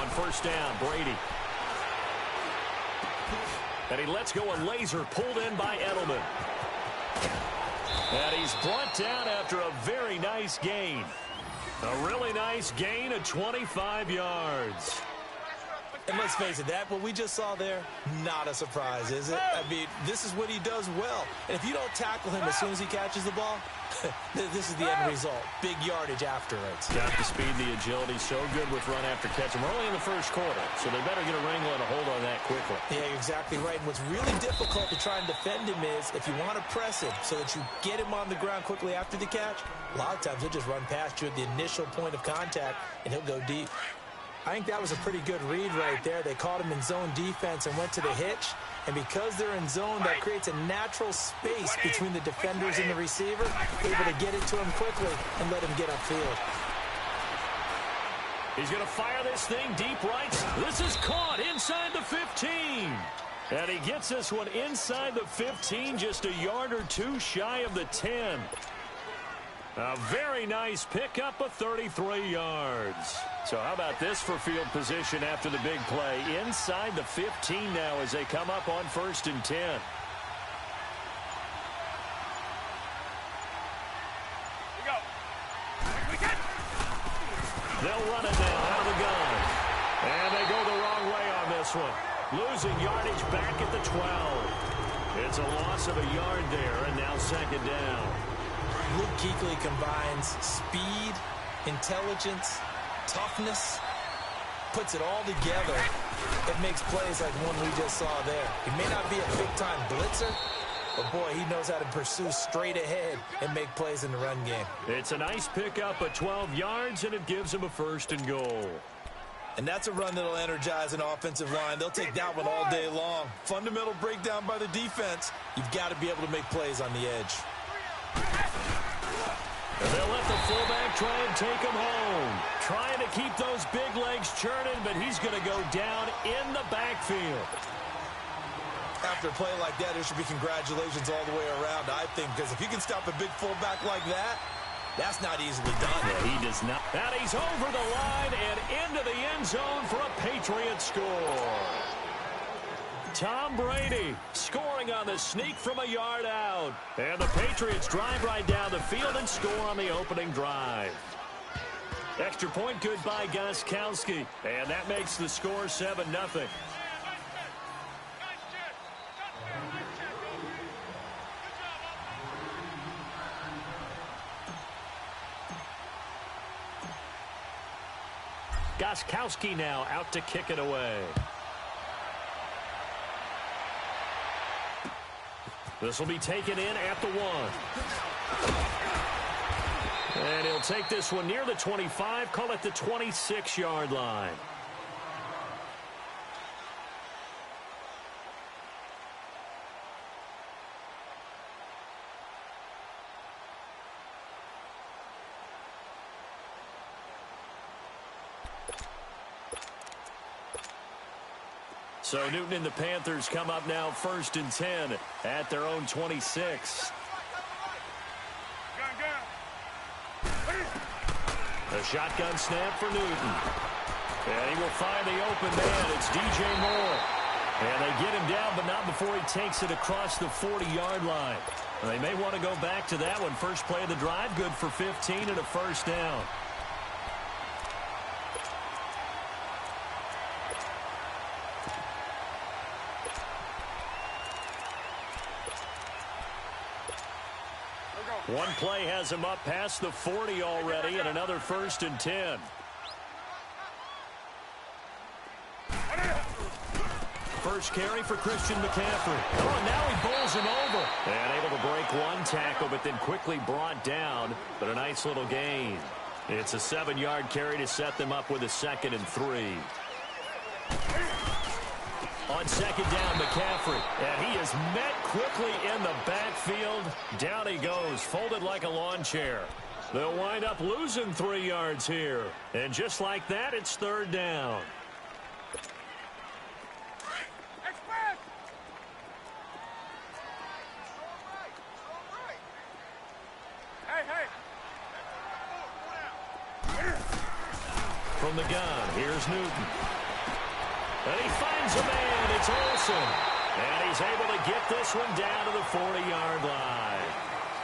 on first down, Brady. And he lets go a laser pulled in by Edelman. And he's brought down after a very nice gain. A really nice gain of 25 yards. And let's face it, what we just saw there, not a surprise, is it? I mean, this is what he does well. And if you don't tackle him as soon as he catches the ball, this is the end result. Big yardage afterwards. Got the speed, the agility, so good with run after catch. And we're only in the first quarter, so they better get a wrangle and a hold on that quickly. Yeah, you're exactly right. And what's really difficult to try and defend him is if you want to press him so that you get him on the ground quickly after the catch, a lot of times he'll just run past you at the initial point of contact, and he'll go deep. I think that was a pretty good read right there. They caught him in zone defense and went to the hitch. And because they're in zone, that creates a natural space between the defenders and the receiver, able to get it to him quickly and let him get upfield. He's going to fire this thing deep right. This is caught inside the 15. And he gets this one inside the 15, just a yard or two shy of the 10. A very nice pickup of 33 yards. So how about this for field position after the big play? Inside the 15 now as they come up on 1st and 10. They'll run it now out of the gun. And they go the wrong way on this one. Losing yardage back at the 12. It's a loss of a yard there, and now 2nd down. Luke Kuechly combines speed, intelligence, toughness, puts it all together. It makes plays like one we just saw there. He may not be a big-time blitzer, but, boy, he knows how to pursue straight ahead and make plays in the run game. It's a nice pickup of 12 yards, and it gives him a 1st and goal. And that's a run that'll energize an offensive line. They'll take that one all day long. Fundamental breakdown by the defense. You've got to be able to make plays on the edge. And they'll let the fullback try and take him home. Trying to keep those big legs churning, but he's going to go down in the backfield. After a play like that, there should be congratulations all the way around, I think, because if you can stop a big fullback like that, that's not easily done. Yeah, he does not. And he's over the line and into the end zone for a Patriot score. Tom Brady scoring on the sneak from a yard out. And the Patriots drive right down the field and score on the opening drive. Extra point good by Gostkowski. And that makes the score 7-0. Gostkowski now out to kick it away. This will be taken in at the 1. And he'll take this one near the 25, call it the 26-yard line. So Newton and the Panthers come up now 1st and 10 at their own 26. A shotgun snap for Newton. And he will find the open man. It's DJ Moore. And they get him down, but not before he takes it across the 40-yard line. And they may want to go back to that one. First play of the drive, good for 15 and a 1st down. One play has him up past the 40 already, and another 1st and 10. First carry for Christian McCaffrey. Oh, and now he bowls him over. And able to break one tackle, but then quickly brought down. But a nice little gain. It's a 7-yard carry to set them up with a 2nd and 3. On 2nd down, McCaffrey. And he is met quickly in the backfield. Down he goes, folded like a lawn chair. They'll wind up losing 3 yards here. And just like that, it's 3rd down. from the gun. Here's Newton. And he finds a man. It's Olsen. And he's able to get this one down to the 40-yard line.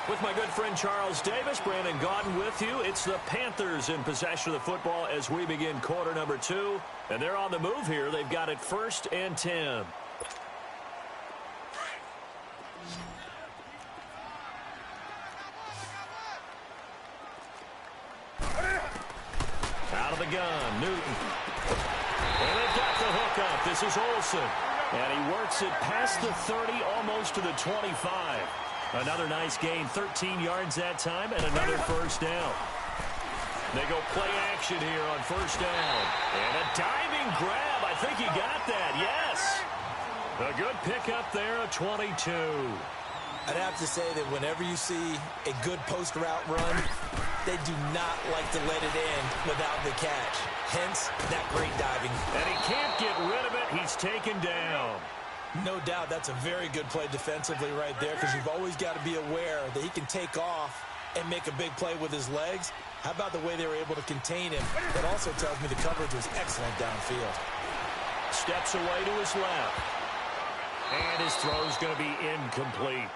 With my good friend Charles Davis, Brandon Gaudin with you. It's the Panthers in possession of the football as we begin quarter number 2. And they're on the move here. They've got it 1st and 10. Out of the gun, Newton. And they've got the hook up. This is Olsen. And he works it past the 30, almost to the 25. Another nice gain, 13 yards that time, and another first down. They go play action here on first down. And a diving grab. I think he got that, yes. A good pickup there, a 22. I'd have to say that whenever you see a good post route run, they do not like to let it in without the catch. Hence, that great diving. And he can't get rid of it. He's taken down. No doubt that's a very good play defensively right there, because you've always got to be aware that he can take off and make a big play with his legs. How about the way they were able to contain him? That also tells me the coverage was excellent downfield. Steps away to his left. And his throw's going to be incomplete.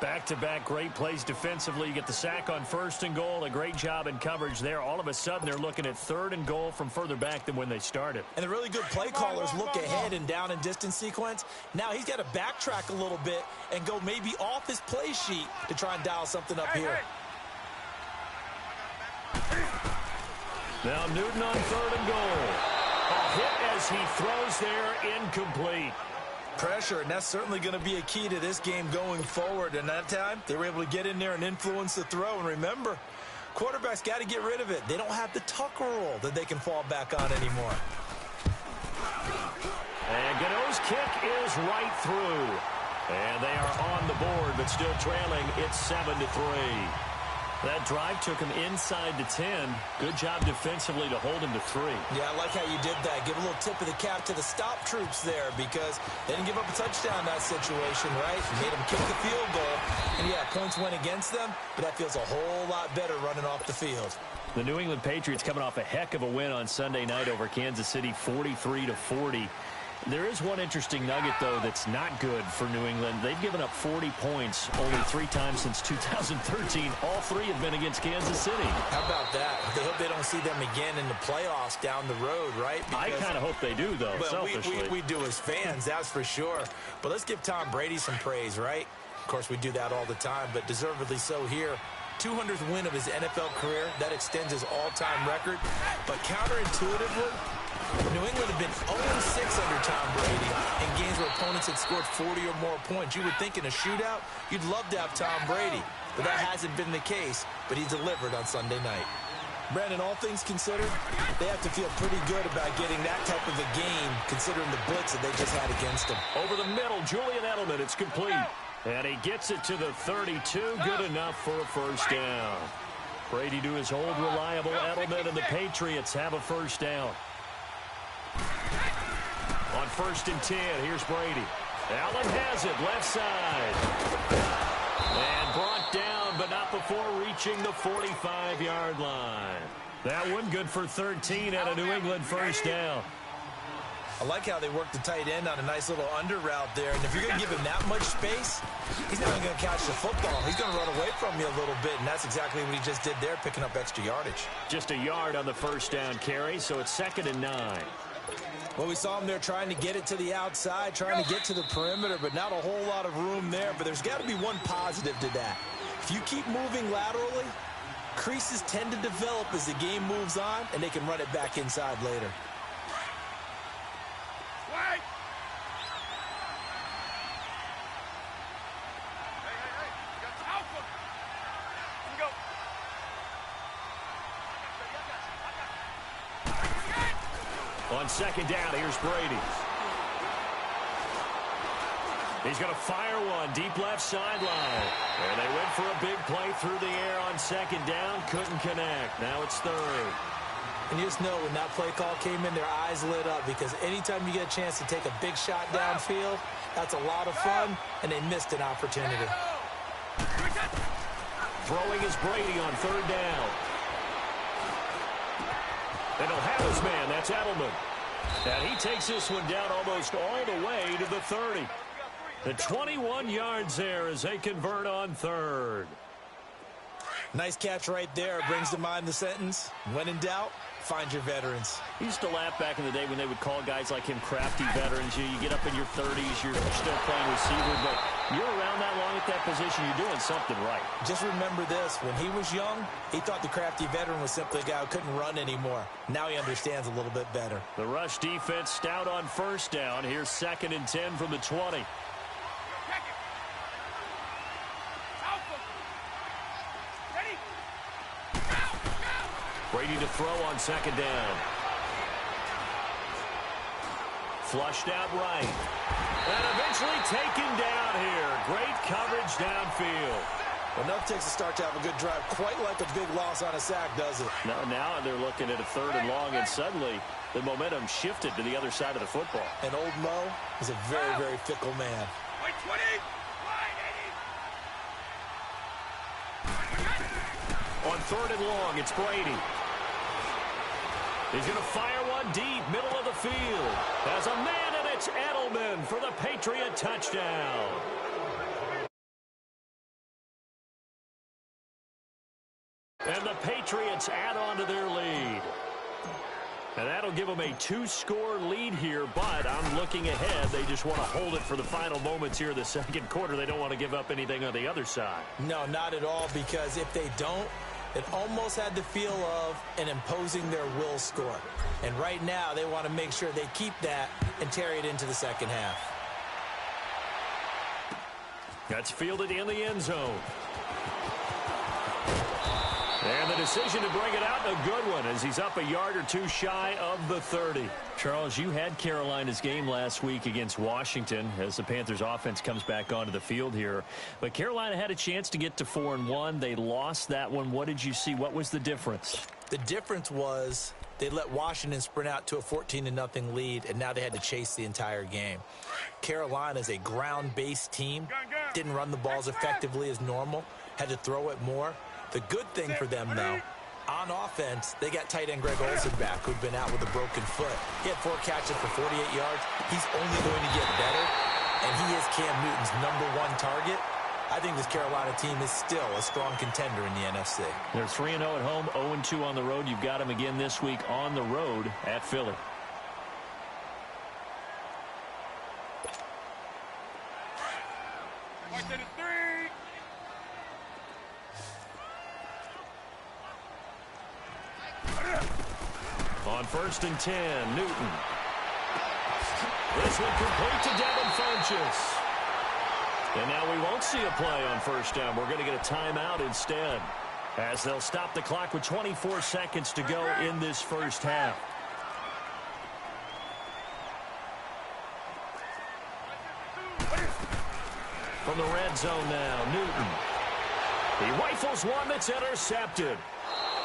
Back-to-back great plays defensively. You get the sack on 1st and goal. A great job in coverage there. All of a sudden, they're looking at 3rd and goal from further back than when they started. And the really good play callers look ahead and down and distance sequence. Now he's got to backtrack a little bit and go maybe off his play sheet to try and dial something up here. Now Newton on 3rd and goal. A hit as he throws there, incomplete. Pressure, and that's certainly going to be a key to this game going forward. And that time, they were able to get in there and influence the throw. And remember, quarterbacks got to get rid of it. They don't have the Tucker rule that they can fall back on anymore. And Gano's kick is right through. And they are on the board, but still trailing. It's 7-3. That drive took him inside to 10. Good job defensively to hold him to 3. Yeah, I like how you did that. Give a little tip of the cap to the stop troops there, because they didn't give up a touchdown in that situation, right? Made them kick the field goal. And, yeah, points went against them, but that feels a whole lot better running off the field. The New England Patriots coming off a heck of a win on Sunday night over Kansas City, 43-40. There is one interesting nugget, though, that's not good for New England. They've given up 40 points only 3 times since 2013. All 3 have been against Kansas City. How about that? They hope they don't see them again in the playoffs down the road, right? Because, I kind of hope they do, though, selfishly. We do as fans, that's for sure. But let's give Tom Brady some praise, right? Of course, we do that all the time, but deservedly so here. 200th win of his NFL career. That extends his all-time record. But counterintuitively, New England have been 0-6 under Tom Brady in games where opponents had scored 40 or more points. You would think in a shootout, you'd love to have Tom Brady, but that hasn't been the case, but he delivered on Sunday night. Brandon, all things considered, they have to feel pretty good about getting that type of a game, considering the blitz that they just had against them. Over the middle, Julian Edelman, it's complete. And he gets it to the 32, good enough for a first down. Brady to his old reliable Edelman, and the Patriots have a first down. On 1st and 10, here's Brady. Allen has it, left side. And brought down, but not before reaching the 45-yard line. That one good for 13 and a New England first down. I like how they work the tight end on a nice little under route there. And if you're going to give him that much space, he's not even going to catch the football. He's going to run away from you a little bit, and that's exactly what he just did there, picking up extra yardage. Just a yard on the first down carry, so it's 2nd and 9. Well, we saw him there trying to get it to the outside, trying to get to the perimeter, but not a whole lot of room there. But there's got to be one positive to that. If you keep moving laterally, creases tend to develop as the game moves on, and they can run it back inside later. On 2nd down, here's Brady. He's going to fire one deep left sideline. And they went for a big play through the air on 2nd down. Couldn't connect. Now it's 3rd. And you just know when that play call came in, their eyes lit up, because anytime you get a chance to take a big shot downfield, that's a lot of fun, and they missed an opportunity. Throwing is Brady on 3rd down. And he'll have his man. That's Edelman. And he takes this one down almost all the way to the 30. The 21 yards there as they convert on third. Nice catch right there. Brings to mind the sentence, when in doubt, find your veterans. He used to laugh back in the day when they would call guys like him crafty veterans. You get up in your 30s, you're still playing receiver, but you're around that long at that position, you're doing something right. Just remember this. When he was young, he thought the crafty veteran was simply a guy who couldn't run anymore. Now he understands a little bit better. The rush defense stout on first down. Here's 2nd and 10 from the 20. Brady to throw on 2nd down. Flushed out right. And eventually taken down here. Great coverage downfield. Well, enough takes a start to have a good drive. Quite like a big loss on a sack, does it? Now they're looking at a 3rd and long, and suddenly the momentum shifted to the other side of the football. And old Mo is a very, very fickle man. On 3rd and long, it's Brady. He's going to fire one deep, middle of the field. As a man, and it's Edelman for the Patriot touchdown. And the Patriots add on to their lead. And that'll give them a 2-score lead here, but I'm looking ahead. They just want to hold it for the final moments here of the 2nd quarter. They don't want to give up anything on the other side. No, not at all, because if they don't, it almost had the feel of an imposing their will score. And right now, they want to make sure they keep that and carry it into the 2nd half. That's fielded in the end zone. And the decision to bring it out, a good one, as he's up a yard or two shy of the 30. Charles, you had Carolina's game last week against Washington as the Panthers offense comes back onto the field here. But Carolina had a chance to get to 4-1. They lost that one. What did you see? What was the difference? The difference was they let Washington sprint out to a 14-0 lead, and now they had to chase the entire game. Carolina is a ground-based team. Didn't run the balls effectively as normal. Had to throw it more. The good thing for them, though, on offense, they got tight end Greg Olsen back, who'd been out with a broken foot. He had 4 catches for 48 yards. He's only going to get better, and he is Cam Newton's #1 target. I think this Carolina team is still a strong contender in the NFC. They're 3-0 at home, 0-2 on the road. You've got them again this week on the road at Philly. On 1st and 10, Newton. This one complete to Devin Funchess. And now we won't see a play on 1st down. We're going to get a timeout instead, as they'll stop the clock with 24 seconds to go in this 1st half. From the red zone now, Newton. He rifles one that's intercepted.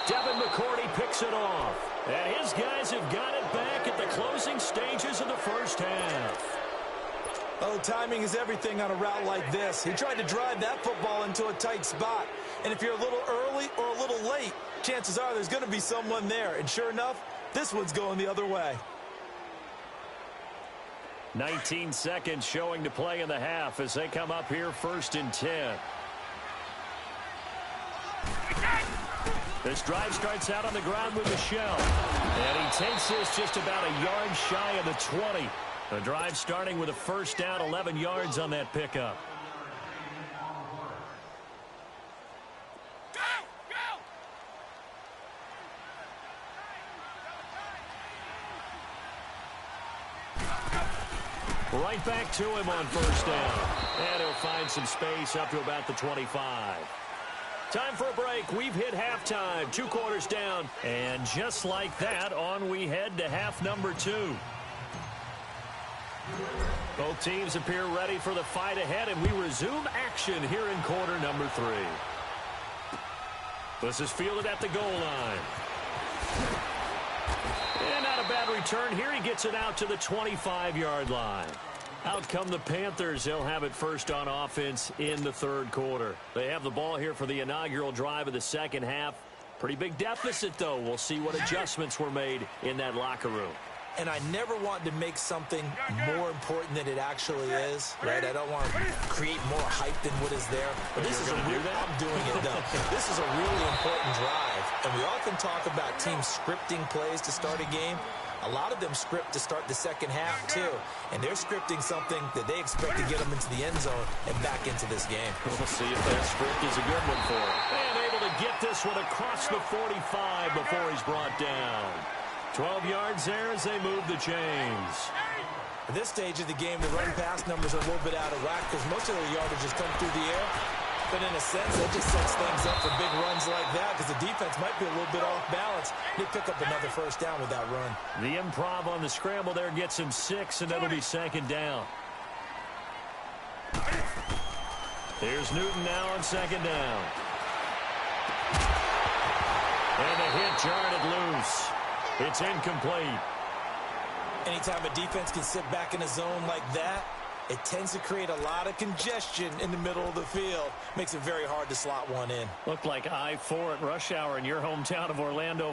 Devin McCourty picks it off. And his guys have got it back at the closing stages of the 1st half. Oh, timing is everything on a route like this. He tried to drive that football into a tight spot. And if you're a little early or a little late, chances are there's going to be someone there. And sure enough, this one's going the other way. 19 seconds showing to play in the half as they come up here 1st and 10. This drive starts out on the ground with Michel. And he takes this just about a yard shy of the 20. The drive starting with a 1st down, 11 yards on that pickup. Right back to him on 1st down. And he'll find some space up to about the 25. Time for a break. We've hit halftime. 2 quarters down. And just like that, on we head to half number 2. Both teams appear ready for the fight ahead, and we resume action here in quarter number 3. This is fielded at the goal line. And not a bad return here. He gets it out to the 25-yard line. Out come the Panthers. They'll have it first on offense in the 3rd quarter. They have the ball here for the inaugural drive of the 2nd half. Pretty big deficit, though. We'll see what adjustments were made in that locker room. And I never want to make something more important than it actually is, right? I don't want to create more hype than what is there. But this is I'm doing it, though. This is a really important drive. And we often talk about teams scripting plays to start a game. A lot of them script to start the second half, too. And they're scripting something that they expect to get them into the end zone and back into this game. We'll see if that script is a good one for him. And able to get this one across the 45 before he's brought down. 12 yards there as they move the chains. At this stage of the game, the run-pass numbers are a little bit out of whack because most of their yardage has come through the air. But in a sense, that just sets things up for big runs like that because the defense might be a little bit off balance. They pick up another first down with that run. The improv on the scramble there gets him 6, and that'll be second down. Here's Newton now on second down. And a hit jarred it loose. It's incomplete. Anytime a defense can sit back in a zone like that, it tends to create a lot of congestion in the middle of the field. Makes it very hard to slot one in. Looked like I-4 at rush hour in your hometown of Orlando,